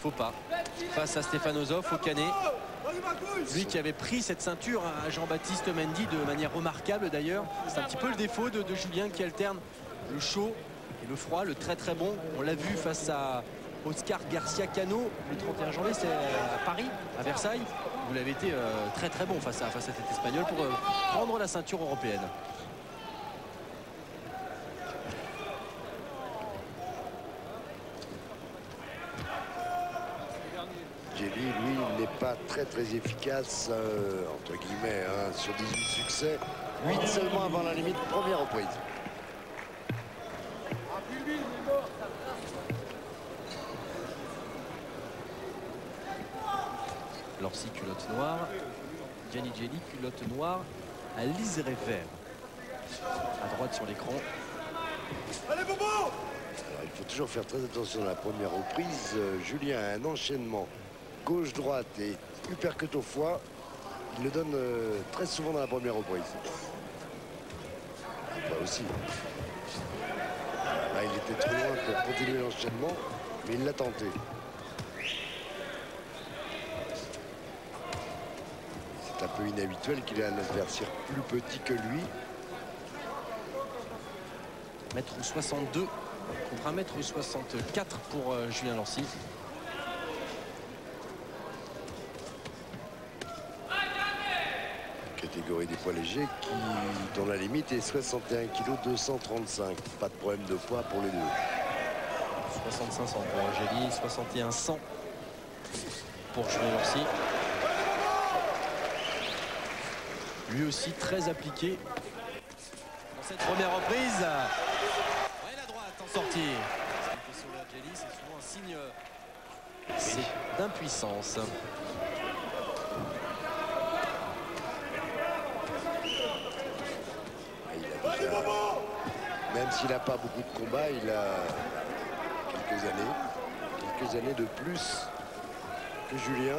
faux pas face à Stefanosov au canet. Lui qui avait pris cette ceinture à Jean-Baptiste Mendy de manière remarquable d'ailleurs. C'est un petit peu le défaut de Julien qui alterne le chaud et le froid, le très très bon. On l'a vu face à Oscar Garcia Cano le 31 janvier, c'est à Paris, à Versailles. Vous l'avez été très très bon face à cet Espagnol pour prendre la ceinture européenne. Gelly, lui, il n'est pas très efficace, entre guillemets, hein, sur 18 succès. 8 seulement avant la limite, première reprise. Lorcy, culotte noire. Gianni Gelly, culotte noire à liseré vert. À droite sur l'écran. Allez, Bobo! Alors, il faut toujours faire très attention à la première reprise. Julien a un enchaînement gauche-droite et uppercut au foie. Il le donne très souvent dans la première reprise. Là aussi. Là, il était trop loin pour continuer l'enchaînement, mais il l'a tenté. C'est un peu inhabituel qu'il ait un adversaire plus petit que lui. 1m62 contre 1m64 pour Julien Lorcy. Catégorie des poids légers dont la limite est 61 kg 235. Pas de problème de poids pour les deux. 65 100 pour Gelly, 61 100 pour Julien Lorcy. Lui aussi très appliqué dans cette première reprise. Ouais, la droite en sortie. C'est souvent un signe d'impuissance. Même s'il n'a pas beaucoup de combats, il a quelques années de plus que Julien.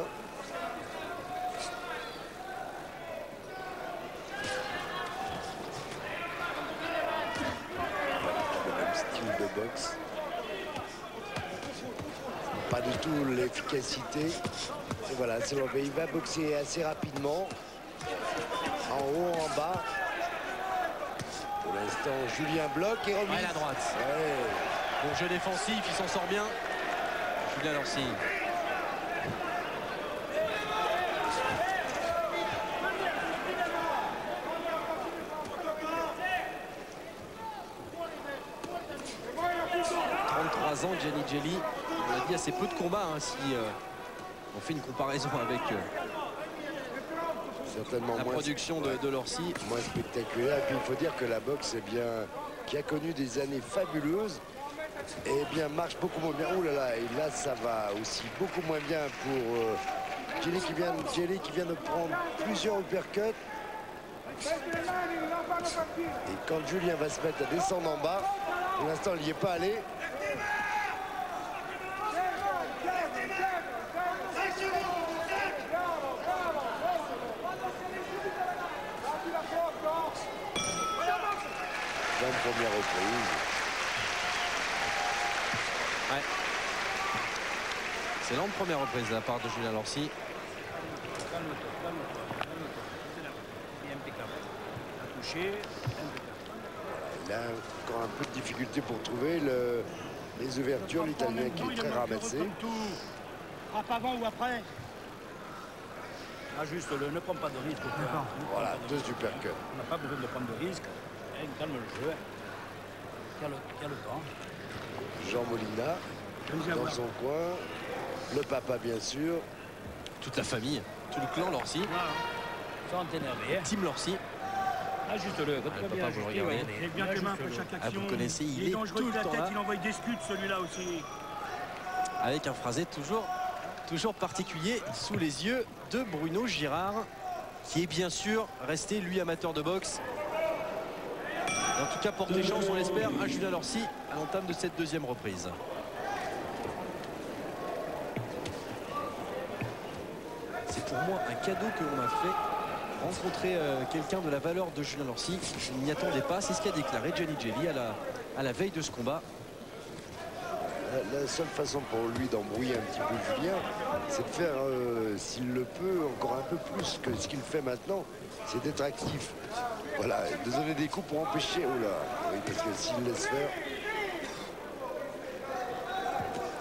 Le même style de boxe. Pas du tout l'efficacité. Et voilà, c'est bon, il va boxer assez rapidement. En haut, en bas. Pour l'instant, Julien bloque et remise. Ouais, la droite. Ouais. Bon jeu défensif, il s'en sort bien. Julien Lorcy. Ans, Gianni Gelly, on a dit assez peu de combats hein, si on fait une comparaison avec certainement la production de Lorcy. Moins spectaculaire. Et puis il faut dire que la boxe qui a connu des années fabuleuses, et bien marche beaucoup moins bien. Ouh là là, et là ça va aussi beaucoup moins bien pour Gelly qui vient de prendre plusieurs uppercuts. Et quand Julien va se mettre à descendre en bas, pour l'instant il n'y est pas allé. Première reprise. Ouais. C'est l'an de première reprise de la part de Julien Lorcy. Il a encore un peu de difficulté pour trouver les ouvertures. L'Italien qui est très ramassé. Frappe avant ou après? Ah juste, ne prends pas de risque. Voilà, deux uppercuts. On n'a pas besoin de prendre de risque. Calme le jeu. Quel temps. Jean Molina dans son coin. Le papa bien sûr. Toute la famille, tout le clan Lorcy. Sans t'énerver. Team Lorcy. Ajuste-le. Le papa, vous le regardez. Il est bien que main après chaque action. Vous connaissez, il est tout le temps là. Il envoie des scuds celui-là aussi. Avec un phrasé toujours particulier sous les yeux de Bruno Girard, qui est bien sûr resté lui amateur de boxe. En tout cas, porter chance, on l'espère, à Julien Lorcy à l'entame de cette deuxième reprise. C'est pour moi un cadeau que l'on m'a fait. Rencontrer quelqu'un de la valeur de Julien Lorcy, je n'y attendais pas. C'est ce qu'a déclaré Gianni Gelly à la veille de ce combat. La seule façon pour lui d'embrouiller un petit peu Julien, c'est de faire, s'il le peut, encore un peu plus que ce qu'il fait maintenant, c'est d'être actif. Voilà, de donner des coups pour empêcher. Oh là, oui, parce que s'il laisse faire.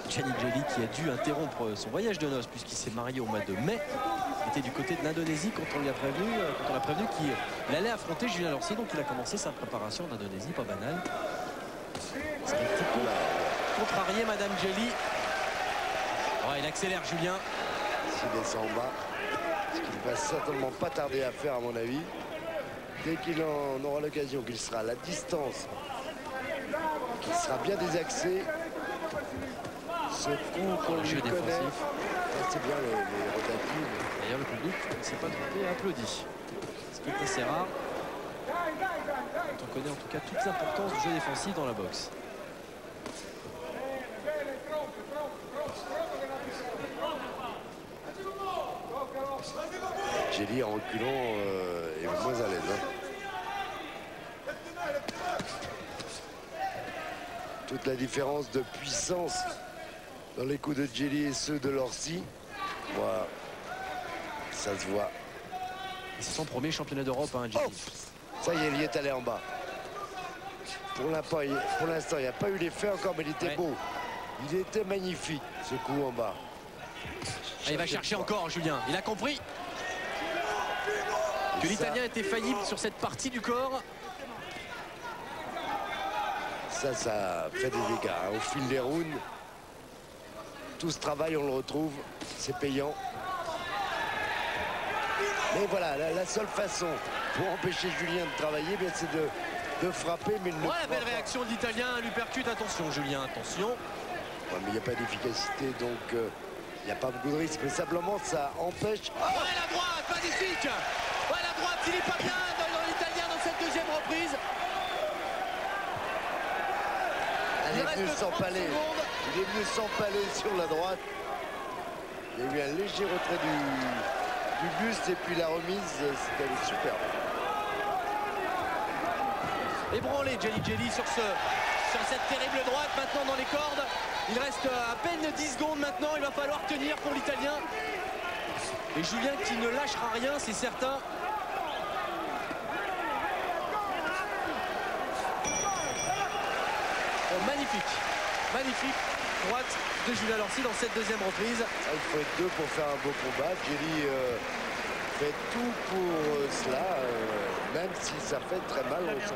Gianni Gelly qui a dû interrompre son voyage de noces puisqu'il s'est marié au mois de mai. Il était du côté de l'Indonésie quand on lui a prévenu, qu'il allait affronter Julien Lorcy. Donc il a commencé sa préparation en Indonésie, pas banal. C'est un petit peu contrarié Madame Gelly. Ouais, il accélère Julien. S'il descend en bas, ce qu'il va certainement pas tarder à faire à mon avis. Dès qu'il en aura l'occasion, qu'il sera à la distance, qu'il sera bien désaxé. Ce coup qu'on lui connaît, c'est bien les rotatives. D'ailleurs le public ne s'est pas trompé et applaudit. Ce qui est assez rare. Quand on connaît en tout cas toute l'importance du jeu défensif dans la boxe. Gelly en reculant est moins à l'aise. Toute la différence de puissance dans les coups de Gelly et ceux de Lorcy. Voilà. Ça se voit. C'est son premier championnat d'Europe, hein, Gelly. Oh, ça y est, il y est allé en bas. Pour l'instant, il n'y a pas eu l'effet encore, mais il était beau. Il était magnifique, ce coup en bas. Il va chercher encore, Julien. Il a compris que l'Italien était faillible sur cette partie du corps. Ça fait des dégâts. Hein. Au fil des rounds, tout ce travail, on le retrouve. C'est payant. Mais voilà, la seule façon pour empêcher Julien de travailler, c'est de frapper. Mais la belle réaction de l'Italien. L'uppercut. Attention, Julien, attention. Ouais, mais il n'y a pas d'efficacité, donc il n'y a pas beaucoup de risque. Mais simplement, ça empêche. Oh, la droite, magnifique. Ouais, la droite, il n'est pas bien dans l'Italien dans cette deuxième reprise. Il est venu s'empaler. Il est venu s'empaler sur la droite. Il y a eu un léger retrait du buste et puis la remise, c'était super. Ébranlé Gianni Gelly sur cette terrible droite maintenant dans les cordes. Il reste à peine 10 secondes maintenant. Il va falloir tenir pour l'Italien. Et Julien qui ne lâchera rien, c'est certain. Oh, magnifique droite de Julien Lorcy dans cette deuxième reprise. Il faut être deux pour faire un beau combat. Gelly fait tout pour cela, même si ça fait très mal au sang.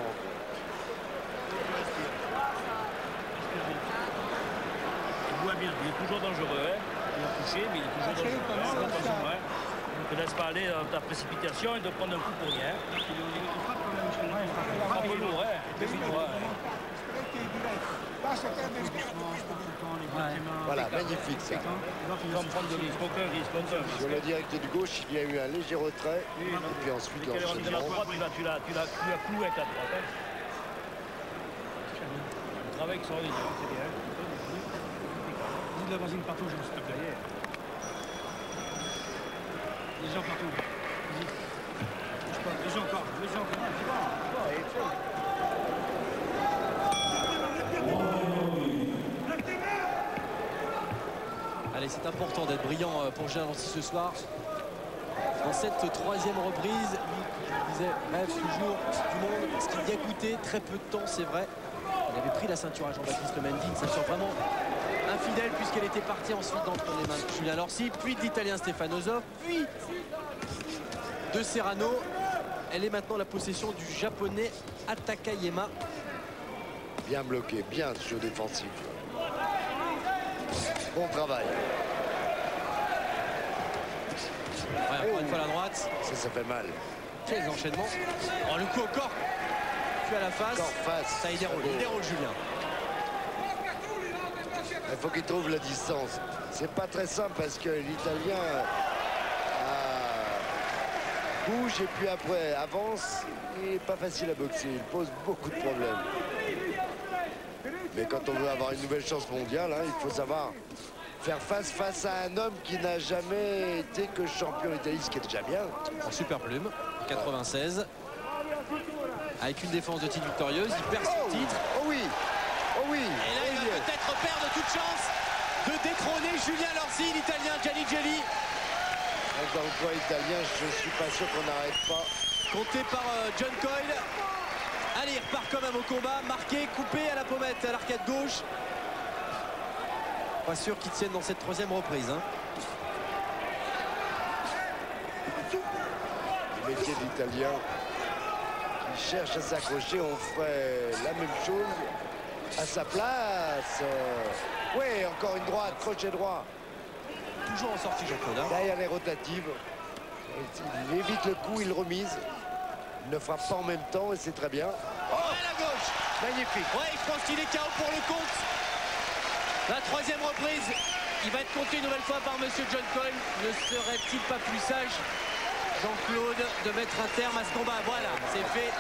Il voit bien, il est toujours dangereux. Hein. Il a touché, mais il est toujours dangereux. Attention, hein. Ne te laisse pas aller dans ta précipitation et de prendre un coup pour rien. Il frappe lourd, hein. Voilà, magnifique ça. Sans prendre de risque, aucun risque. Sur la directe du gauche, il y a eu un léger retrait. Et puis ensuite, de la droite, tu l'as cloué avec la droite. Hein. Le travail extraordinaire, c'est bien. Dis de la voisine partout, je me suis tapé hier. Les gens partout. Les gens encore. Allez, c'est important d'être brillant pour Julien Lorcy ce soir. Dans cette troisième reprise, il disait rêve toujours du monde. Ce qu'il y a coûté très peu de temps, c'est vrai. Il avait pris la ceinture à Jean-Baptiste Mendy, une ceinture vraiment infidèle puisqu'elle était partie ensuite d'entre les mains de Julien Lorcy, puis de l'Italien Stefano Zoff, puis de Serrano. Elle est maintenant la possession du Japonais Atakayama. Bien bloqué, bien ce jeu défensif. Bon travail. Ouais, encore une fois la droite. Ça fait mal. Quels enchaînements. Oh, le coup au corps. Puis à la face. Ça y déroule. Il déroule Julien. Il faut qu'il trouve la distance. C'est pas très simple parce que l'Italien bouge et puis après avance. Il n'est pas facile à boxer. Il pose beaucoup de problèmes. Mais quand on veut avoir une nouvelle chance mondiale, hein, il faut savoir faire face à un homme qui n'a jamais été que champion d'Italie, ce qui est déjà bien. En super plume, 96. Avec une défense de titre victorieuse, il perd son titre. Oh oui. Et là, il va peut-être perdre toute chance de détrôner Julien Lorsi, l'Italien Gianni Gelli. Dans le coin italien, je suis pas sûr qu'on n'arrête pas. Compté par John Coyle. Allez, il repart quand même au combat. Marqué, coupé à la pommette, à l'arcade gauche. Pas sûr qu'il tienne dans cette troisième reprise. Hein. Le métier de l'Italien qui cherche à s'accrocher, on ferait la même chose à sa place. Oui, encore une droite, crochet droit. Toujours en sortie, Jean-Claude. Hein. Derrière les rotatives. Il évite le coup, il remise. Il ne frappe pas en même temps et c'est très bien. Oh, à la gauche. Magnifique. Ouais, je pense qu'il est KO pour le compte. La troisième reprise. Il va être compté une nouvelle fois par monsieur John Coyle. Ne serait-il pas plus sage, Jean-Claude, de mettre un terme à ce combat? Voilà, c'est fait.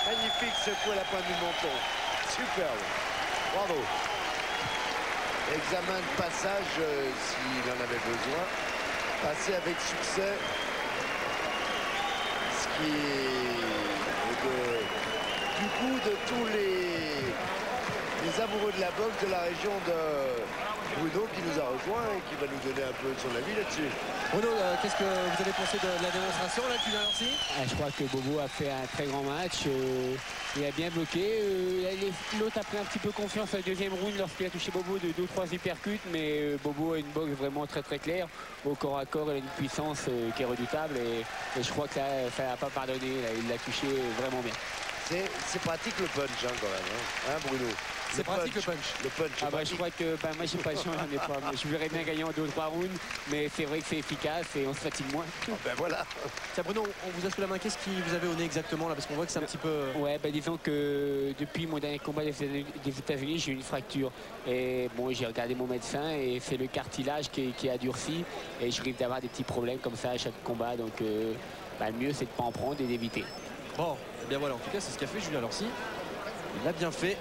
Magnifique ce coup à la pointe du menton. Superbe. Bravo. Examen de passage s'il en avait besoin. Passé avec succès. Ce qui est du coup de tous les amoureux de la boxe de la région de Bruno qui nous a rejoint et qui va nous donner un peu de son avis là-dessus. Bruno, qu'est-ce que vous avez pensé de la démonstration là, Julien Lorsi? Je crois que Bobo a fait un très grand match. Il a bien bloqué. L'autre a pris un petit peu confiance à la deuxième round lorsqu'il a touché Bobo de 2 ou 3 uppercuts. Mais Bobo a une boxe vraiment très très claire. Au corps à corps, il a une puissance qui est redoutable. Et je crois que ça n'a pas pardonné. Il l'a touché vraiment bien. C'est pratique le punch hein, quand même, hein, Bruno? C'est pratique le punch. Le punch. Ah bah, je crois que moi j'ai pas de chance, j'en ai pas. Je verrais bien gagner en 2 ou 3 rounds, mais c'est vrai que c'est efficace et on se fatigue moins. Oh, ben voilà. Tiens Bruno, on vous a sous la main, qu'est-ce qui vous avez au nez exactement là? Parce qu'on voit que c'est un petit peu... Ouais, bah disons que depuis mon dernier combat des États-Unis, j'ai eu une fracture. Et bon, j'ai regardé mon médecin et c'est le cartilage qui a durci. Et je risque d'avoir des petits problèmes comme ça à chaque combat. Donc le mieux c'est de pas en prendre et d'éviter. Bon, et bien voilà, en tout cas c'est ce qu'a fait Julien Lorsi. Il l'a bien fait.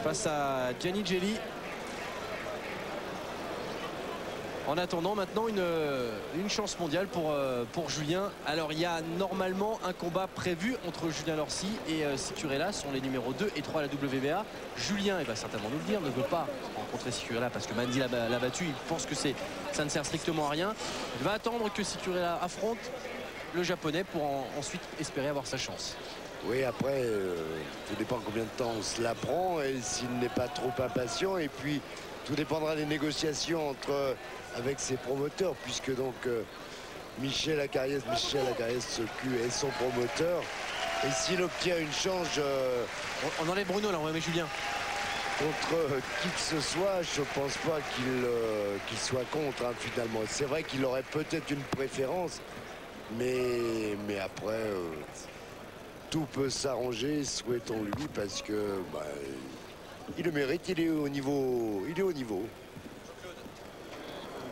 Face à Gianni Gelli. En attendant maintenant une chance mondiale pour Julien. Alors il y a normalement un combat prévu entre Julien Lorsi et Sicurella, sont les numéros 2 et 3 à la WBA. Julien, il va certainement nous le dire, ne veut pas rencontrer Sicurella parce que Mandy l'a battu. Il pense que ça ne sert strictement à rien. Il va attendre que Sicurella affronte le japonais pour ensuite espérer avoir sa chance. Oui, après, tout dépend combien de temps on se la prend et s'il n'est pas trop impatient. Et puis, tout dépendra des négociations avec ses promoteurs, puisque donc Michel Acariès est son promoteur. Et s'il obtient une change on enlève Bruno, là, on va mettre Julien. Contre qui que ce soit, je pense pas qu'il soit contre, hein, finalement. C'est vrai qu'il aurait peut-être une préférence, mais après... tout peut s'arranger, souhaitons-lui, parce que il le mérite, il est au niveau.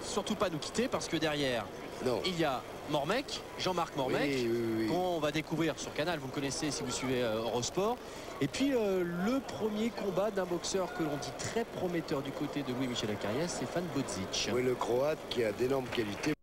Surtout pas nous quitter parce que derrière, non. Il y a Mormec, Jean-Marc Mormec, oui. qu'on va découvrir sur Canal, vous le connaissez si vous suivez Eurosport. Et puis le premier combat d'un boxeur que l'on dit très prometteur du côté de Louis-Michel Acariès, c'est Stéphane Bodzic. Oui, le Croate qui a d'énormes qualités.